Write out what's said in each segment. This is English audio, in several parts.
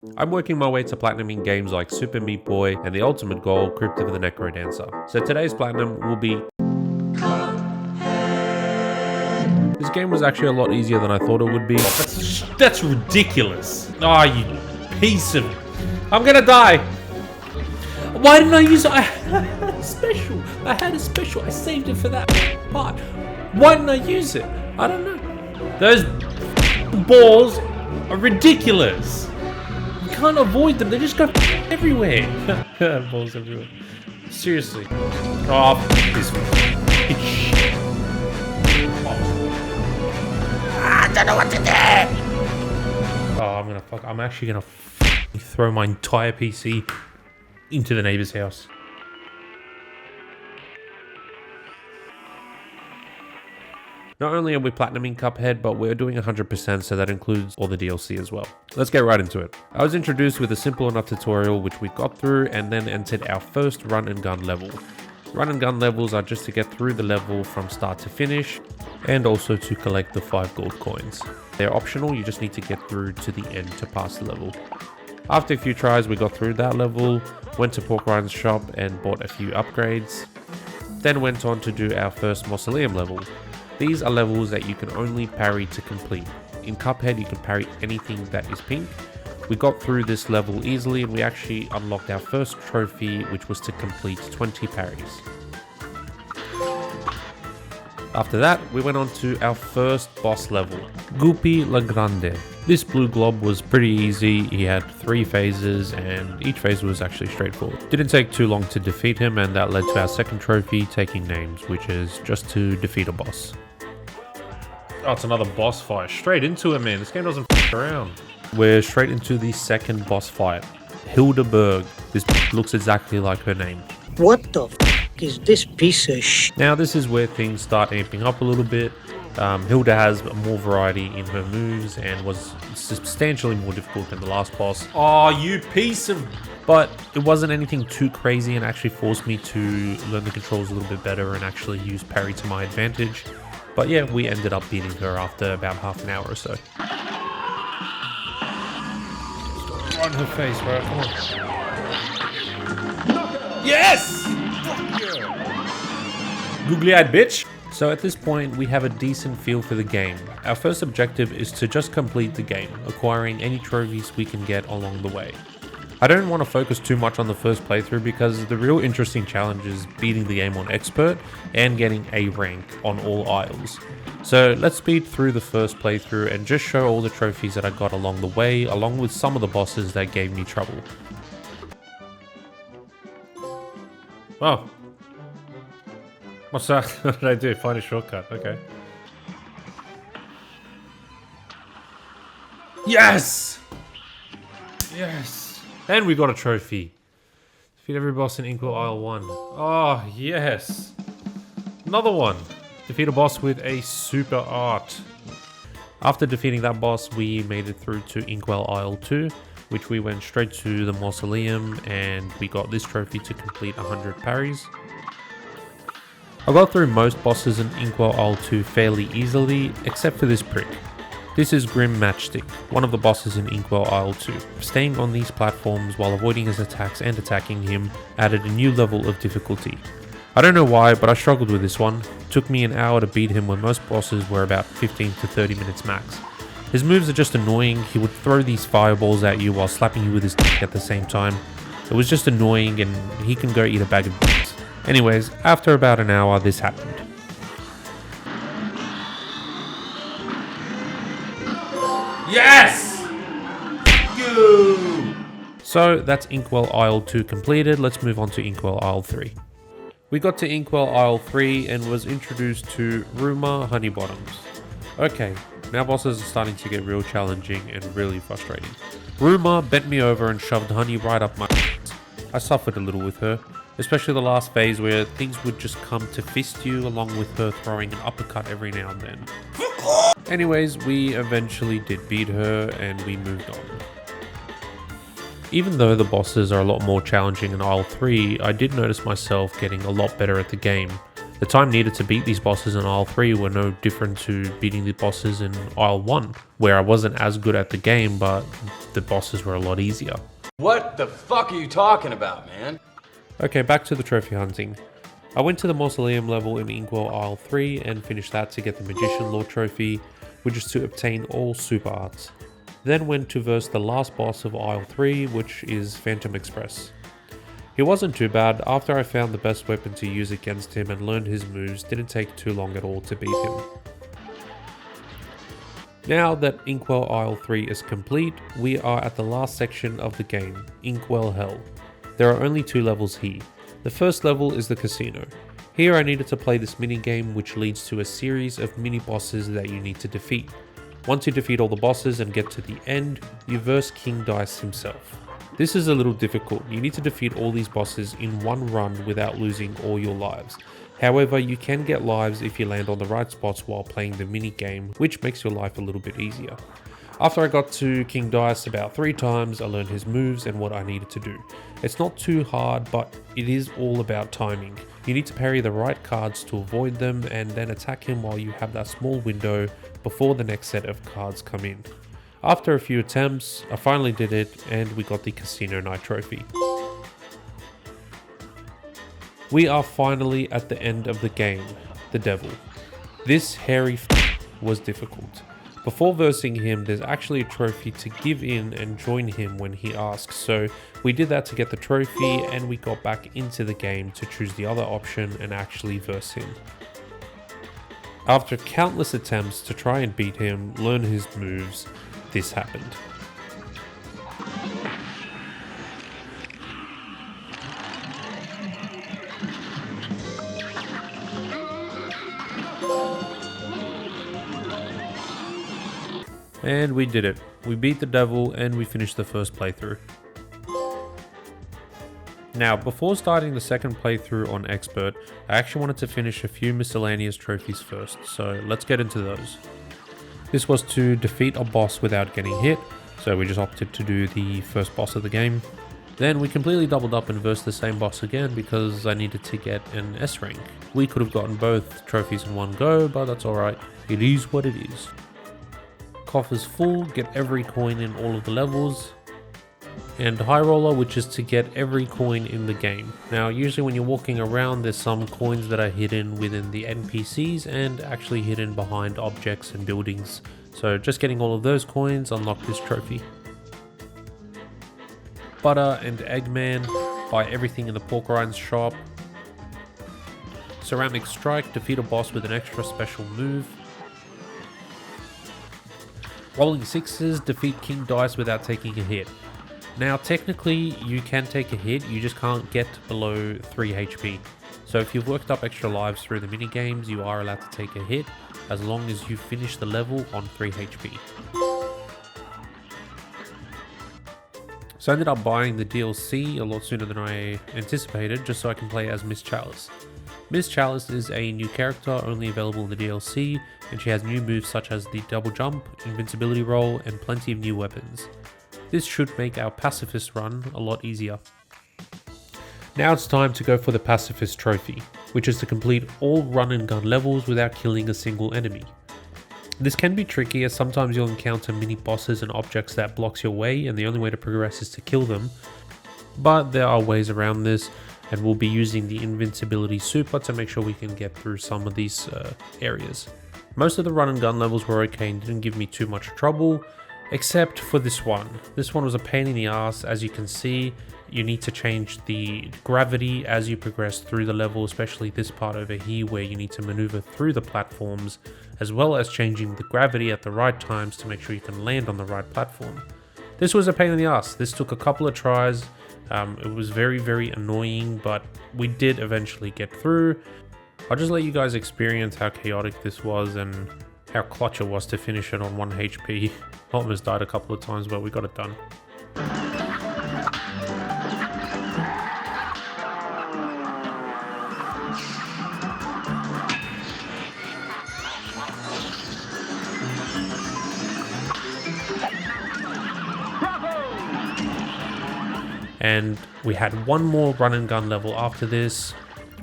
I'm working my way to platinum in games like Super Meat Boy and the ultimate goal, Crypt of the Necro Dancer. So today's platinum will be Cuphead. This game was actually a lot easier than I thought it would be. That's ridiculous. Oh, you piece of... I'm gonna die. Why didn't I use it? I had a special. I saved it for that part. Why didn't I use it? I don't know. Those balls are ridiculous. You can't avoid them. They just go everywhere. Balls everywhere. Seriously. Oh, this bitch. I don't know what to do. Oh, I'm actually gonna throw my entire PC into the neighbor's house. Not only are we platinuming Cuphead, but we're doing 100%, so that includes all the DLC as well. Let's get right into it. I was introduced with a simple enough tutorial which we got through and then entered our first run and gun level. Run and gun levels are just to get through the level from start to finish and also to collect the 5 gold coins. They're optional, you just need to get through to the end to pass the level. After a few tries we got through that level, went to Pork Ryan's shop and bought a few upgrades, then went on to do our first Mausoleum level. These are levels that you can only parry to complete. In Cuphead you can parry anything that is pink. We got through this level easily and we actually unlocked our first trophy, which was to complete 20 parries. After that, we went on to our first boss level, Guppy La Grande. This blue glob was pretty easy. He had 3 phases and each phase was actually straightforward. Didn't take too long to defeat him and that led to our second trophy, Taking Names, which is just to defeat a boss. Oh, it's another boss fight. Straight into it, man. This game doesn't f*** around. We're straight into the second boss fight, Hildeberg. This looks exactly like her name. What the f*** is this piece of sh**? Now this is where things start amping up a little bit. Hilda has more variety in her moves and was substantially more difficult than the last boss. Oh, you piece of... But it wasn't anything too crazy and actually forced me to learn the controls a little bit better and actually use parry to my advantage. But yeah, we ended up beating her after about half an hour or so. On her face, bro. Come on. Yes! Fuck yeah! Googly-eyed bitch. So at this point, we have a decent feel for the game. Our first objective is to just complete the game, acquiring any trophies we can get along the way. I don't want to focus too much on the first playthrough because the real interesting challenge is beating the game on Expert and getting A rank on all aisles. So let's speed through the first playthrough and just show all the trophies that I got along the way, along with some of the bosses that gave me trouble. Oh. What's that? What did I do? Find a shortcut. Okay. Yes! Yes! And we got a trophy. Defeat every boss in Inkwell Aisle 1. Oh, yes. Another one. Defeat a boss with a super art. After defeating that boss, we made it through to Inkwell Aisle 2, which we went straight to the Mausoleum, and we got this trophy to complete 100 parries. I got through most bosses in Inkwell Aisle 2 fairly easily, except for this prick. This is Grim Matchstick, one of the bosses in Inkwell Aisle 2. Staying on these platforms while avoiding his attacks and attacking him added a new level of difficulty. I don't know why, but I struggled with this one. It took me an hour to beat him when most bosses were about 15 to 30 minutes max. His moves are just annoying. He would throw these fireballs at you while slapping you with his dick at the same time. It was just annoying and he can go eat a bag of dicks. Anyways, after about an hour, this happened. Yes! You! So that's Inkwell Aisle 2 completed. Let's move on to Inkwell Aisle 3. We got to Inkwell Aisle 3 and was introduced to Ruma Honeybottoms. Okay, now bosses are starting to get real challenging and really frustrating. Ruma bent me over and shoved honey right up my ass. I suffered a little with her, especially the last phase where things would just come to fist you along with her throwing an uppercut every now and then. Anyways, we eventually did beat her and we moved on. Even though the bosses are a lot more challenging in Aisle 3, I did notice myself getting a lot better at the game. The time needed to beat these bosses in Isle 3 were no different to beating the bosses in Isle 1, where I wasn't as good at the game, but the bosses were a lot easier. What the fuck are you talking about, man? Okay, back to the trophy hunting. I went to the Mausoleum level in Inkwell Isle 3 and finished that to get the Magician Lord trophy, which is to obtain all super arts. Then went to verse the last boss of Isle 3, which is Phantom Express. He wasn't too bad. After I found the best weapon to use against him and learned his moves, didn't take too long at all to beat him. Now that Inkwell Isle 3 is complete, we are at the last section of the game, Inkwell Hell. There are only 2 levels here. The first level is the casino. Here I needed to play this minigame, which leads to a series of mini bosses that you need to defeat. Once you defeat all the bosses and get to the end, you verse King Dice himself. This is a little difficult. You need to defeat all these bosses in one run without losing all your lives. However, you can get lives if you land on the right spots while playing the mini game, which makes your life a little bit easier. After I got to King Dice about 3 times, I learned his moves and what I needed to do. It's not too hard, but it is all about timing. You need to parry the right cards to avoid them and then attack him while you have that small window before the next set of cards come in. After a few attempts, I finally did it and we got the Casino Night trophy. We are finally at the end of the game, the Devil. This hairy was difficult. Before versing him, there's actually a trophy to give in and join him when he asks, so we did that to get the trophy and we got back into the game to choose the other option and actually verse him. After countless attempts to try and beat him, learn his moves, this happened. And we did it. We beat the devil and we finished the first playthrough. Now, before starting the second playthrough on Expert, I actually wanted to finish a few miscellaneous trophies first, so let's get into those. This was to defeat a boss without getting hit, so we just opted to do the first boss of the game. Then we completely doubled up and versed the same boss again because I needed to get an S rank. We could have gotten both trophies in one go, but that's alright. It is what it is. Coffers full, get every coin in all of the levels. And High Roller, which is to get every coin in the game. Now, usually when you're walking around, there's some coins that are hidden within the NPCs and actually hidden behind objects and buildings. So just getting all of those coins unlocked this trophy. Butter and Eggman, buy everything in the pork rinds shop. Ceramic Strike, defeat a boss with an extra special move. Rolling Sixes, defeat King Dice without taking a hit. Now technically you can take a hit, you just can't get below 3 HP. So if you've worked up extra lives through the mini games, you are allowed to take a hit as long as you finish the level on 3 HP. So I ended up buying the DLC a lot sooner than I anticipated, just so I can play as Miss Chalice. Miss Chalice is a new character only available in the DLC, and she has new moves such as the double jump, invincibility roll, and plenty of new weapons. This should make our Pacifist run a lot easier. Now it's time to go for the Pacifist trophy, which is to complete all run and gun levels without killing a single enemy. This can be tricky as sometimes you'll encounter mini bosses and objects that blocks your way and the only way to progress is to kill them, but there are ways around this and we'll be using the invincibility super to make sure we can get through some of these areas. Most of the run and gun levels were okay and didn't give me too much trouble, except for this one. This one was a pain in the ass. As you can see, you need to change the gravity as you progress through the level, especially this part over here where you need to maneuver through the platforms, as well as changing the gravity at the right times to make sure you can land on the right platform. This was a pain in the ass. This took a couple of tries. It was very annoying, but we did eventually get through. I'll just let you guys experience how chaotic this was and how clutch it was to finish it on 1 HP. Almost died a couple of times, but we got it done. And we had one more run and gun level after this,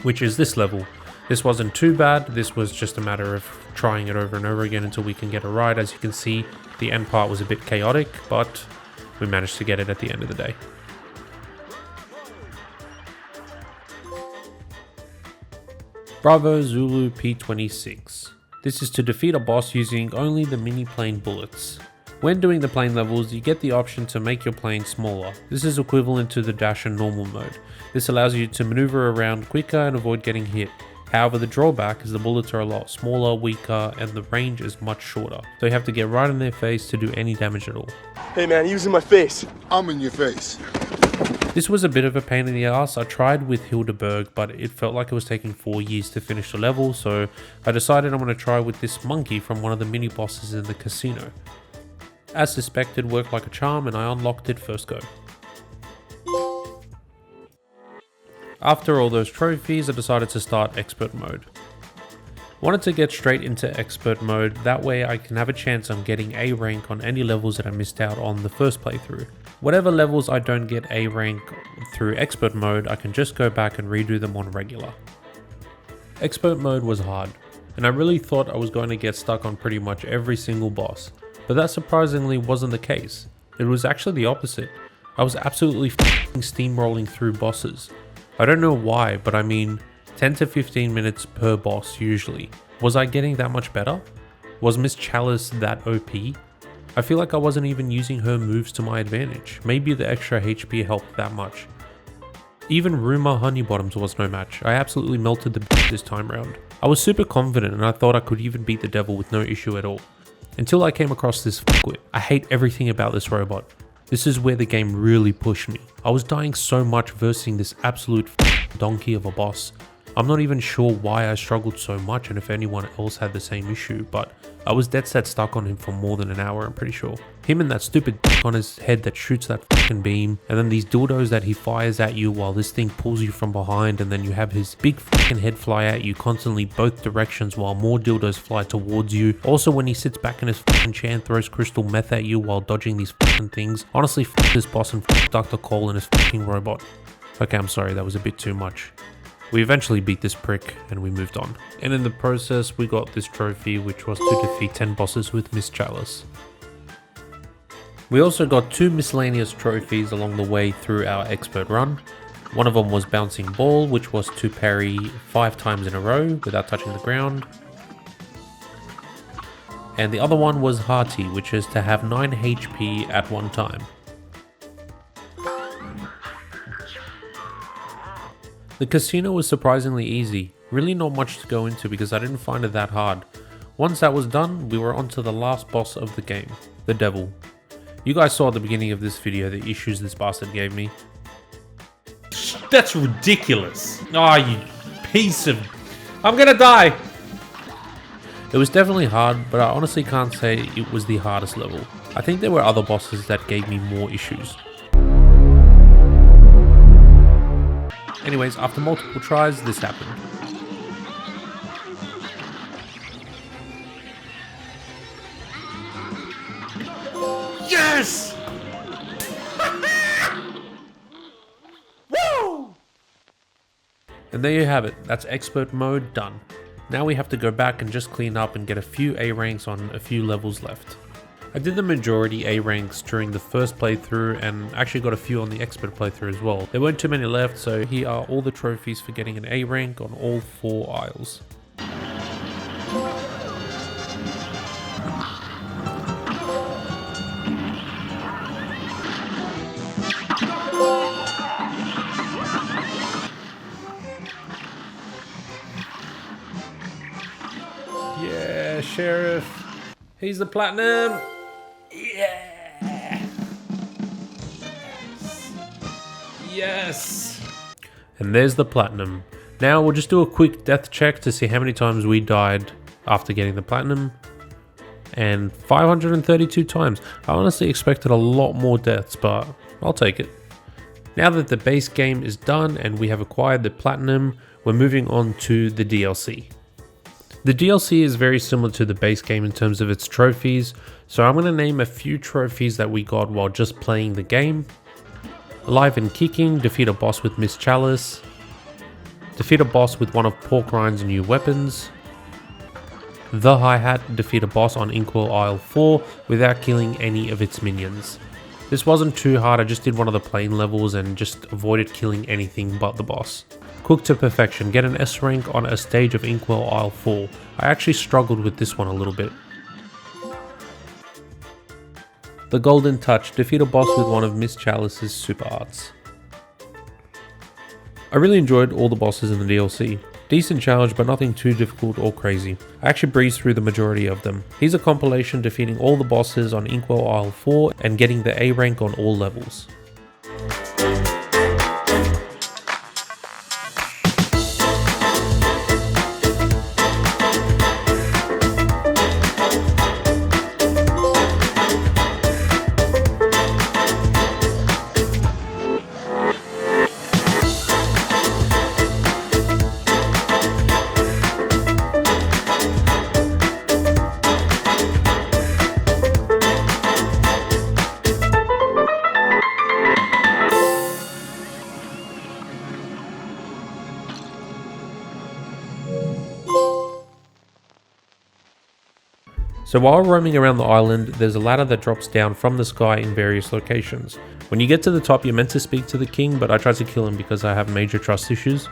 which is this level. This wasn't too bad, this was just a matter of trying it over and over again until we can get it right. As you can see, the end part was a bit chaotic, but we managed to get it at the end of the day. Bravo Zulu P26. This is to defeat a boss using only the mini plane bullets. When doing the plane levels, you get the option to make your plane smaller. This is equivalent to the dash in normal mode. This allows you to maneuver around quicker and avoid getting hit. However, the drawback is the bullets are a lot smaller, weaker, and the range is much shorter. So you have to get right in their face to do any damage at all. Hey man, he was in my face. I'm in your face. This was a bit of a pain in the ass. I tried with Hildeberg, but it felt like it was taking 4 years to finish the level, so I decided I'm going to try with this monkey from one of the mini bosses in the casino. As suspected, worked like a charm and I unlocked it first go. After all those trophies, I decided to start expert mode. Wanted to get straight into expert mode, that way I can have a chance on getting A rank on any levels that I missed out on the first playthrough. Whatever levels I don't get A rank through expert mode, I can just go back and redo them on regular. Expert mode was hard, and I really thought I was going to get stuck on pretty much every single boss, but that surprisingly wasn't the case. It was actually the opposite. I was absolutely f***ing steamrolling through bosses. I don't know why, but I mean 10 to 15 minutes per boss usually. Was I getting that much better? Was Miss Chalice that OP? I feel like I wasn't even using her moves to my advantage. Maybe the extra HP helped that much. Even Rumor Honeybottoms was no match. I absolutely melted the bitch this time round. I was super confident and I thought I could even beat the devil with no issue at all. Until I came across this fuckwit. I hate everything about this robot. This is where the game really pushed me. I was dying so much versing this absolute donkey of a boss. I'm not even sure why I struggled so much and if anyone else had the same issue, but I was dead set stuck on him for more than an hour, I'm pretty sure. Him and that stupid on his head that shoots that fucking beam, and then these dildos that he fires at you while this thing pulls you from behind, and then you have his big fucking head fly at you constantly both directions while more dildos fly towards you. Also when he sits back in his fucking chair and throws crystal meth at you while dodging these fucking things. Honestly, fuck this boss and fuck Dr. Cole and his fucking robot. Okay, I'm sorry, that was a bit too much. We eventually beat this prick and we moved on. And in the process, we got this trophy, which was to defeat 10 bosses with Miss Chalice. We also got 2 miscellaneous trophies along the way through our expert run. One of them was Bouncing Ball, which was to parry 5 times in a row without touching the ground. And the other one was Hearty, which is to have 9 HP at one time. The casino was surprisingly easy, really not much to go into because I didn't find it that hard. Once that was done, we were on to the last boss of the game, the devil. You guys saw at the beginning of this video the issues this bastard gave me. That's ridiculous. Oh, you piece of... I'm gonna die! It was definitely hard, but I honestly can't say it was the hardest level. I think there were other bosses that gave me more issues. Anyways, after multiple tries, this happened. Yes! Woo! And there you have it. That's expert mode done. Now we have to go back and just clean up and get a few A ranks on a few levels left. I did the majority A ranks during the first playthrough and actually got a few on the expert playthrough as well. There weren't too many left, so here are all the trophies for getting an A rank on all 4 aisles. Yeah, Sheriff. He's the platinum. Yeah. Yes. And there's the platinum. Now we'll just do a quick death check to see how many times we died after getting the platinum. And 532 times. I honestly expected a lot more deaths, but I'll take it. Now that the base game is done and we have acquired the platinum, we're moving on to the DLC. The DLC is very similar to the base game in terms of its trophies, so I'm going to name a few trophies that we got while just playing the game. Alive and Kicking, defeat a boss with Miss Chalice. Defeat a boss with one of Porkrind's new weapons. The Hi-Hat, defeat a boss on Inkwell Isle 4 without killing any of its minions. This wasn't too hard, I just did one of the plain levels and just avoided killing anything but the boss. Cook to Perfection, get an S rank on a stage of Inkwell Isle 4. I actually struggled with this one a little bit. The Golden Touch, defeat a boss with one of Miss Chalice's super arts. I really enjoyed all the bosses in the DLC. Decent challenge, but nothing too difficult or crazy. I actually breezed through the majority of them. Here's a compilation defeating all the bosses on Inkwell Isle 4 and getting the A rank on all levels. So while roaming around the island, there's a ladder that drops down from the sky in various locations. When you get to the top, you're meant to speak to the king, but I tried to kill him because I have major trust issues.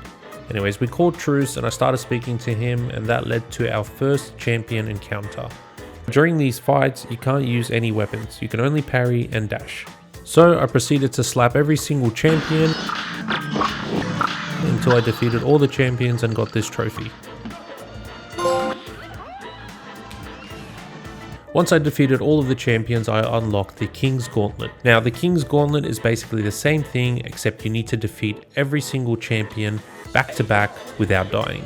Anyways, we called truce and I started speaking to him, and that led to our first champion encounter. During these fights, you can't use any weapons, you can only parry and dash. So I proceeded to slap every single champion until I defeated all the champions and got this trophy. Once I defeated all of the champions, I unlocked the King's Gauntlet. Now, the King's Gauntlet is basically the same thing, except you need to defeat every single champion back to back without dying.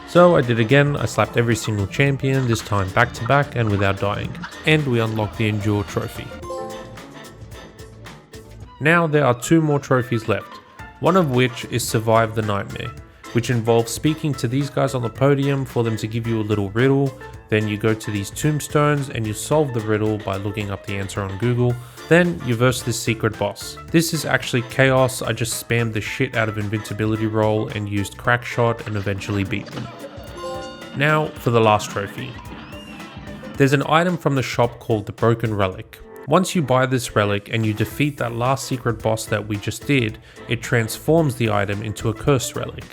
So I did again, I slapped every single champion, this time back to back and without dying. And we unlocked the Endure trophy. Now there are 2 more trophies left, one of which is Survive the Nightmare, which involves speaking to these guys on the podium for them to give you a little riddle. Then you go to these tombstones and you solve the riddle by looking up the answer on Google. Then you verse this secret boss. This is actually chaos, I just spammed the shit out of invincibility roll and used crack shot and eventually beat them. Now for the last trophy. There's an item from the shop called the Broken Relic. Once you buy this relic and you defeat that last secret boss that we just did, it transforms the item into a cursed relic.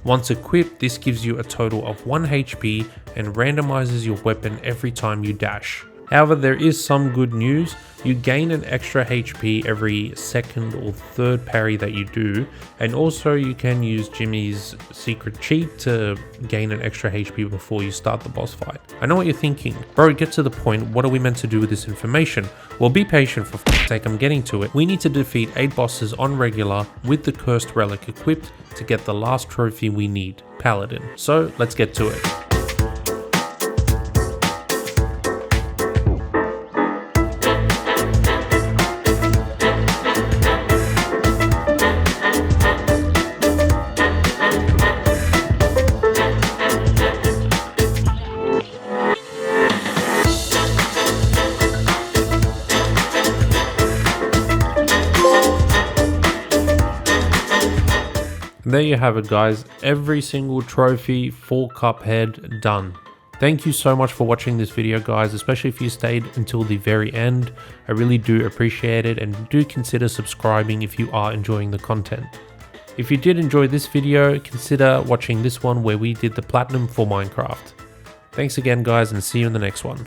Once equipped, this gives you a total of 1 HP and randomizes your weapon every time you dash. However, there is some good news. You gain an extra HP every second or third parry that you do, and also you can use Jimmy's secret cheat to gain an extra HP before you start the boss fight. I know what you're thinking, bro, get to the point, what are we meant to do with this information? Well, be patient, for f***'s sake, I'm getting to it. We need to defeat 8 bosses on regular with the cursed relic equipped to get the last trophy we need, Paladin. So let's get to it. There you have it, guys. Every single trophy for Cuphead done. Thank you so much for watching this video, guys, especially if you stayed until the very end. I really do appreciate it, and do consider subscribing if you are enjoying the content. If you did enjoy this video, consider watching this one where we did the Platinum for Minecraft. Thanks again, guys, and see you in the next one.